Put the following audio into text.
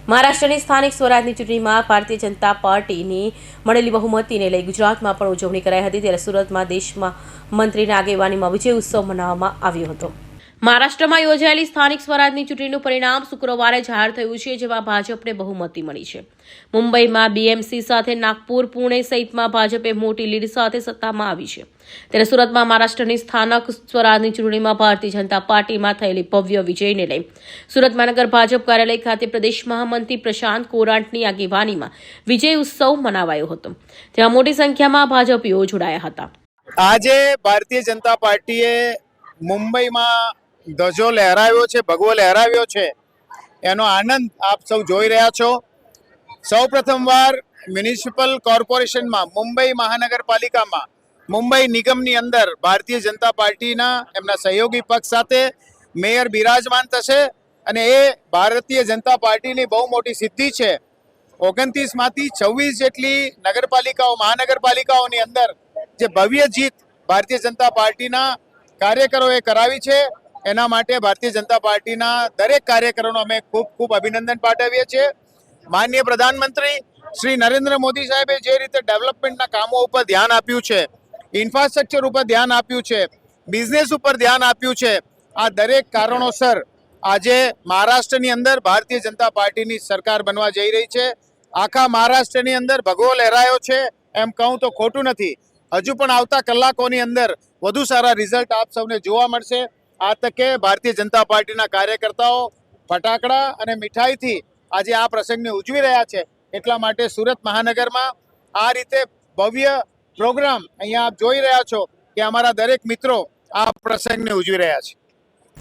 મહારાષ્ટ્રની સ્થાનિક સ્વરાજની ચૂંટણીમાં ભારતીય જનતા પાર્ટીની મળેલી બહુમતીને લઈ ગુજરાતમાં પણ ઉજવણી કરાઈ હતી, ત્યારે સુરતમાં દેશમાં મંત્રીના આગેવાનીમાં વિજય ઉત્સવ મનાવવામાં આવ્યો હતો। મહારાષ્ટ્રમાં યોજાયેલી સ્થાનિક સ્વરાજની ચૂંટણીનું પરિણામ શુક્રવારે જાહેર થયું છે, જેમાં ભાજપને બહુમતી મળી છે। મુંબઈમાં બીએમસી સાથે નાગપુર, પુણે સહિતમાં ભાજપે મોટી લીડ સાથે સત્તામાં આવી છે, ત્યારે સુરતમાં મહારાષ્ટ્રની સ્થાનિક સ્વરાજની ચૂંટણીમાં ભારતીય જનતા પાર્ટીમાં થયેલી ભવ્ય વિજયને લઈ સુરત મહાનગર ભાજપ કાર્યાલય ખાતે પ્રદેશ મહામંત્રી પ્રશાંત કોરાંટની આગેવાનીમાં વિજય ઉત્સવ મનાવાયો હતો, ત્યાં મોટી સંખ્યામાં ભાજપીઓ જોડાયા હતા। આજે ભારતીય જનતા પાર્ટીએ મુંબઈમાં ધ્વજો લહેરાવ્યો છે, ભગવો લહેરાવ્યો છે, એનો આનંદ આપ સૌ જોઈ રહ્યા છો। સૌ પ્રથમવાર મ્યુનિસિપલ કોર્પોરેશનમાં, મુંબઈ મહાનગરપાલિકામાં, મુંબઈ નિગમની અંદર ભારતીય જનતા પાર્ટીના એમના સહયોગી પક્ષ સાથે મેયર બિરાજમાન થશે અને એ ભારતીય જનતા પાર્ટીની બહુ મોટી સિદ્ધિ છે। 29માંથી 26 જેટલી નગરપાલિકાઓ, મહાનગરપાલિકાઓની અંદર જે ભવ્ય જીત ભારતીય જનતા પાર્ટીના કાર્યકરોએ કરાવી છે, એના માટે ભારતીય જનતા પાર્ટીના દરેક કાર્યકરોનો અમે ખૂબ ખૂબ અભિનંદન પાઠવીએ છીએ। માનનીય પ્રધાનમંત્રી શ્રી નરેન્દ્ર મોદી સાહેબે જે રીતે ડેવલપમેન્ટના કામો ઉપર ધ્યાન આપ્યું છે, ઇન્ફ્રાસ્ટ્રક્ચર ઉપર ધ્યાન આપ્યું છે, બિઝનેસ ઉપર ધ્યાન આપ્યું છે, આ દરેક કારણોસર આજે મહારાષ્ટ્રની અંદર ભારતીય જનતા પાર્ટીની સરકાર બનવા જઈ રહી છે। આખા મહારાષ્ટ્રની અંદર ભગવો લહેરાયો છે એમ કહું તો ખોટું નથી। હજુ પણ આવતા કલાકોની અંદર વધુ સારા રિઝલ્ટ આપ સૌને જોવા મળશે। આ તકે ભારતીય જનતા પાર્ટીના કાર્યકર્તાઓ ફટાકડા અને મીઠાઈથી આજે આ પ્રસંગને ઉજવી રહ્યા છે, એટલા માટે સુરત મહાનગરમાં આ રીતે ભવ્ય પ્રોગ્રામ અહીંયા આપ જોઈ રહ્યા છો કે અમારા દરેક મિત્રો આ પ્રસંગને ઉજવી રહ્યા છે।